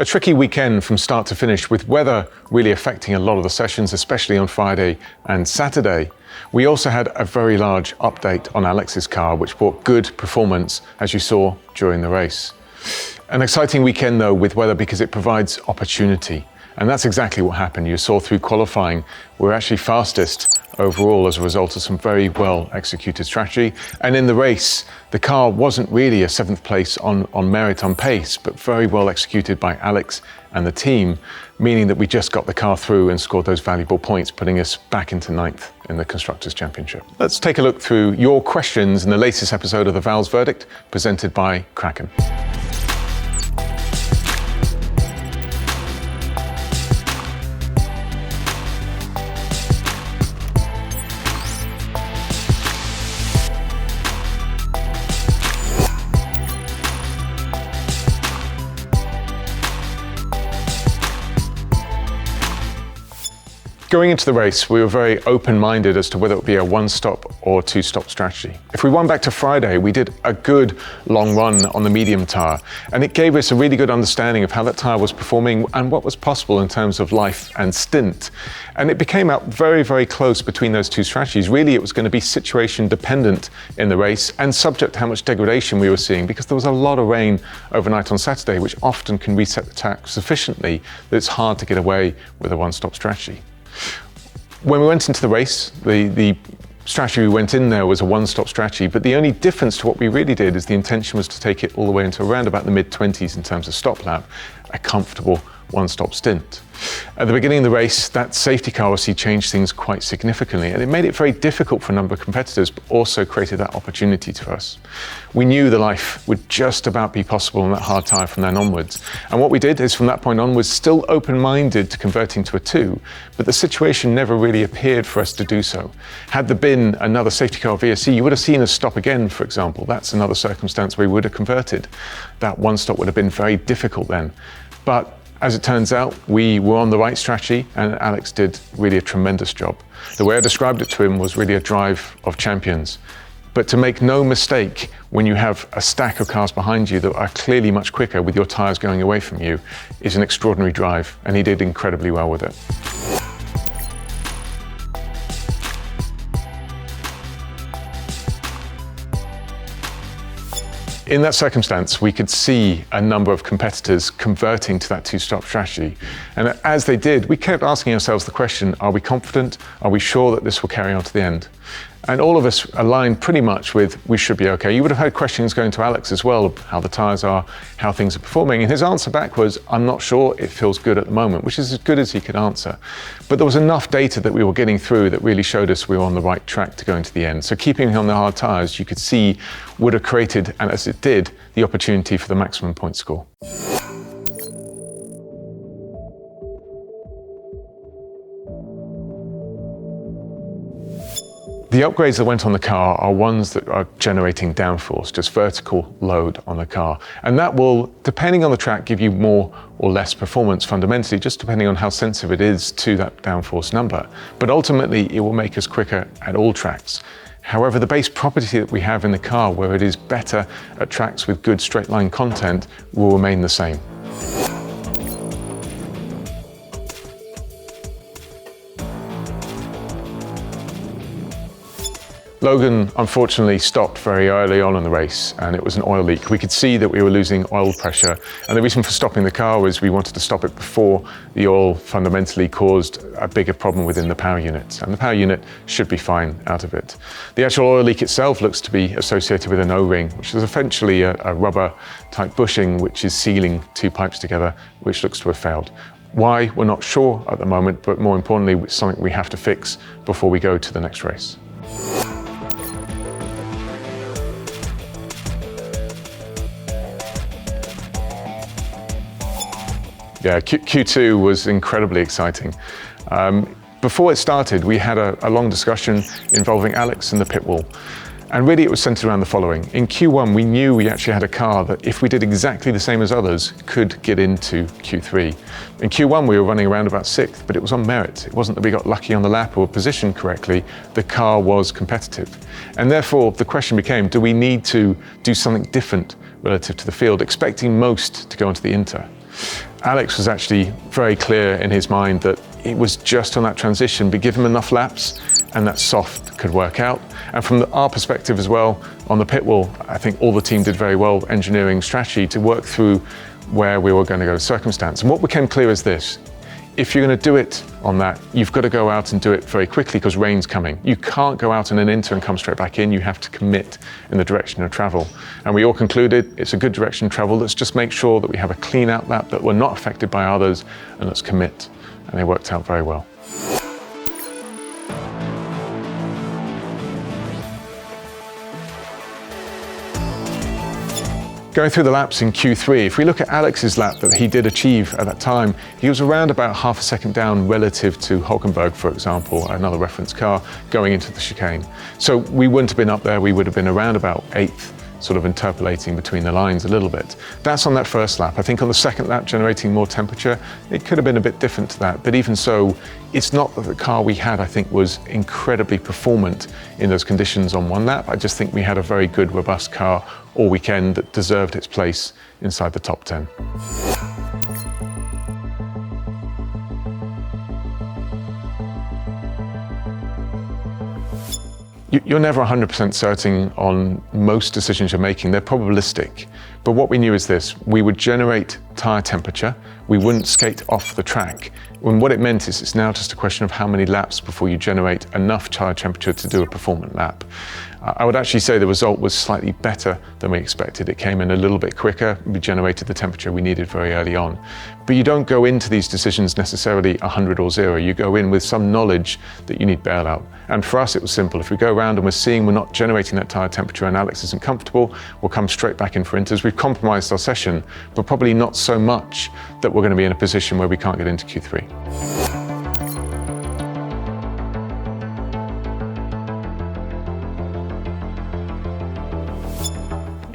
A tricky weekend from start to finish, with weather really affecting a lot of the sessions, especially on Friday and Saturday. We also had a very large update on Alex's car, which brought good performance, as you saw during the race. An exciting weekend though with weather, because it provides opportunity. And that's exactly what happened. You saw through qualifying, we're actually fastest overall as a result of some very well executed strategy. And in the race, the car wasn't really a 7th place on merit, on pace, but very well executed by Alex and the team, meaning that we just got the car through and scored those valuable points, putting us back into 9th in the Constructors' Championship. Let's take a look through your questions in the latest episode of the Vowles Verdict, presented by Kraken. Going into the race, we were very open-minded as to whether it would be a one-stop or two-stop strategy. If we went back to Friday, we did a good long run on the medium tyre, and it gave us a really good understanding of how that tyre was performing and what was possible in terms of life and stint. And it became out very, very close between those two strategies. Really, it was going to be situation dependent in the race and subject to how much degradation we were seeing, because there was a lot of rain overnight on Saturday, which often can reset the track sufficiently that it's hard to get away with a one-stop strategy. When we went into the race, the strategy we went in there was a one-stop strategy, but the only difference to what we really did is the intention was to take it all the way into around about the mid-20s in terms of stop lap, a comfortable one-stop stint. At the beginning of the race, that safety car obviously changed things quite significantly, and it made it very difficult for a number of competitors, but also created that opportunity to us. We knew the life would just about be possible on that hard tyre from then onwards. And what we did is, from that point onwards, still open-minded to converting to a 2, but the situation never really appeared for us to do so. Had there been another safety car VSC, you would have seen us stop again, for example. That's another circumstance where we would have converted. That one stop would have been very difficult then. But as it turns out, we were on the right strategy, and Alex did really a tremendous job. The way I described it to him was really a drive of champions. But to make no mistake, when you have a stack of cars behind you that are clearly much quicker with your tyres going away from you, is an extraordinary drive, and he did incredibly well with it. In that circumstance, we could see a number of competitors converting to that two-stop strategy. And as they did, we kept asking ourselves the question, are we confident? Are we sure that this will carry on to the end? And all of us aligned pretty much with, we should be okay. You would have had questions going to Alex as well, how the tyres are, how things are performing. And his answer back was, I'm not sure, it feels good at the moment, which is as good as he could answer. But there was enough data that we were getting through that really showed us we were on the right track to go into the end. So keeping him on the hard tyres, you could see, would have created, and as it did, the opportunity for the maximum point score. The upgrades that went on the car are ones that are generating downforce, just vertical load on the car. And that will, depending on the track, give you more or less performance fundamentally, just depending on how sensitive it is to that downforce number. But ultimately, it will make us quicker at all tracks. However, the base property that we have in the car, where it is better at tracks with good straight line content, will remain the same. Logan unfortunately stopped very early on in the race, and it was an oil leak. We could see that we were losing oil pressure, and the reason for stopping the car was we wanted to stop it before the oil fundamentally caused a bigger problem within the power unit, and the power unit should be fine out of it. The actual oil leak itself looks to be associated with an O-ring, which is essentially a rubber type bushing which is sealing two pipes together, which looks to have failed. Why, we're not sure at the moment, but more importantly, it's something we have to fix before we go to the next race. Yeah, Q2 was incredibly exciting. Before it started, we had a long discussion involving Alex and the pit wall. And really it was centered around the following. In Q1, we knew we actually had a car that, if we did exactly the same as others, could get into Q3. In Q1, we were running around about 6th, but it was on merit. It wasn't that we got lucky on the lap or positioned correctly. The car was competitive. And therefore, the question became, do we need to do something different relative to the field, expecting most to go into the Inter? Alex was actually very clear in his mind that it was just on that transition, but give him enough laps and that soft could work out. And from our perspective as well, on the pit wall, I think all the team did very well engineering strategy to work through where we were going to go circumstance. And what became clear is this: if you're going to do it on that, you've got to go out and do it very quickly because rain's coming. You can't go out in an inter and come straight back in. You have to commit in the direction of travel. And we all concluded it's a good direction of travel. Let's just make sure that we have a clean out lap, that we're not affected by others, and let's commit. And it worked out very well. Going through the laps in Q3, if we look at Alex's lap that he did achieve at that time, he was around about half a second down relative to Hulkenberg, for example, another reference car, going into the chicane. So we wouldn't have been up there, we would have been around about 8th, sort of interpolating between the lines a little bit. That's on that first lap. I think on the second lap, generating more temperature, it could have been a bit different to that. But even so, it's not that the car we had, I think, was incredibly performant in those conditions on one lap. I just think we had a very good, robust car all weekend that deserved its place inside the top 10. You're never 100% certain on most decisions you're making. They're probabilistic. But what we knew is this: we would generate tyre temperature, we wouldn't skate off the track. And what it meant is it's now just a question of how many laps before you generate enough tyre temperature to do a performant lap. I would actually say the result was slightly better than we expected. It came in a little bit quicker. We generated the temperature we needed very early on. But you don't go into these decisions necessarily 100 or 0. You go in with some knowledge that you need bailout. And for us, it was simple. If we go around and we're seeing we're not generating that tyre temperature and Alex isn't comfortable, we'll come straight back in for inters. We've compromised our session, but probably not so much that we're going to be in a position where we can't get into Q3.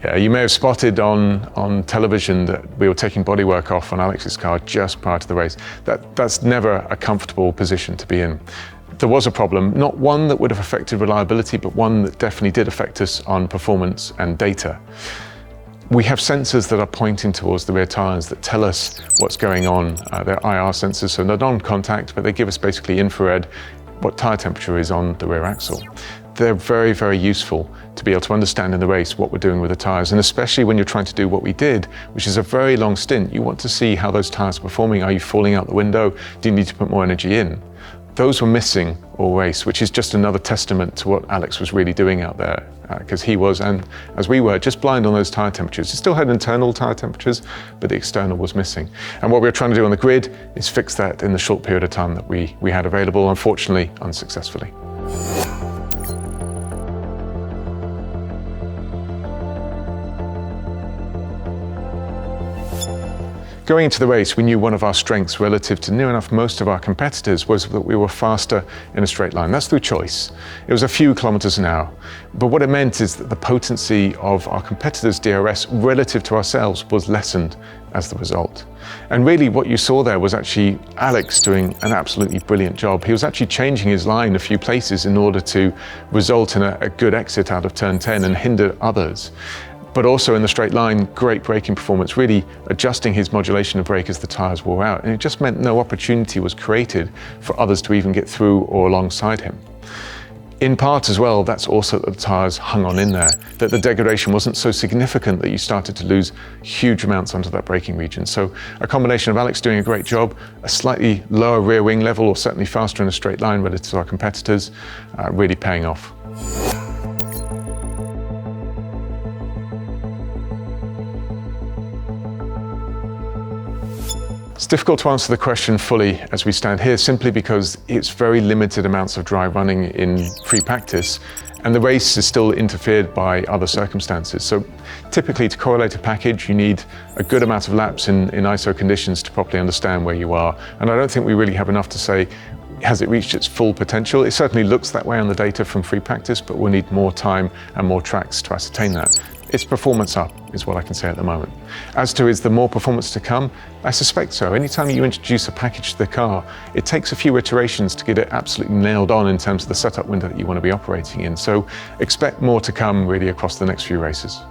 Yeah, you may have spotted on television that we were taking bodywork off on Alex's car just prior to the race. That's never a comfortable position to be in. There was a problem, not one that would have affected reliability, but one that definitely did affect us on performance and data. We have sensors that are pointing towards the rear tyres that tell us what's going on. They're IR sensors, so they're non-contact, but they give us basically infrared what tyre temperature is on the rear axle. They're very, very useful to be able to understand in the race what we're doing with the tyres, and especially when you're trying to do what we did, which is a very long stint. You want to see how those tyres are performing. Are you falling out the window? Do you need to put more energy in? Those were missing all race, which is just another testament to what Alex was really doing out there, because he was, and as we were, just blind on those tyre temperatures. He still had internal tyre temperatures, but the external was missing. And what we were trying to do on the grid is fix that in the short period of time that we had available, unfortunately, unsuccessfully. Going into the race, we knew one of our strengths relative to near enough most of our competitors was that we were faster in a straight line. That's through choice. It was a few kilometers an hour. But what it meant is that the potency of our competitors' DRS relative to ourselves was lessened as the result. And really what you saw there was actually Alex doing an absolutely brilliant job. He was actually changing his line a few places in order to result in a good exit out of turn 10 and hinder others. But also in the straight line, great braking performance, really adjusting his modulation of brake as the tyres wore out. And it just meant no opportunity was created for others to even get through or alongside him. In part as well, that's also that the tyres hung on in there, that the degradation wasn't so significant that you started to lose huge amounts onto that braking region. So a combination of Alex doing a great job, a slightly lower rear wing level, or certainly faster in a straight line relative to our competitors, really paying off. It's difficult to answer the question fully as we stand here, simply because it's very limited amounts of dry running in free practice, and the race is still interfered by other circumstances. So typically to correlate a package, you need a good amount of laps in ISO conditions to properly understand where you are. And I don't think we really have enough to say, has it reached its full potential? It certainly looks that way on the data from free practice, but we'll need more time and more tracks to ascertain that. It's performance up, is what I can say at the moment. As to is there more performance to come? I suspect so. Anytime you introduce a package to the car, it takes a few iterations to get it absolutely nailed on in terms of the setup window that you want to be operating in. So expect more to come really across the next few races.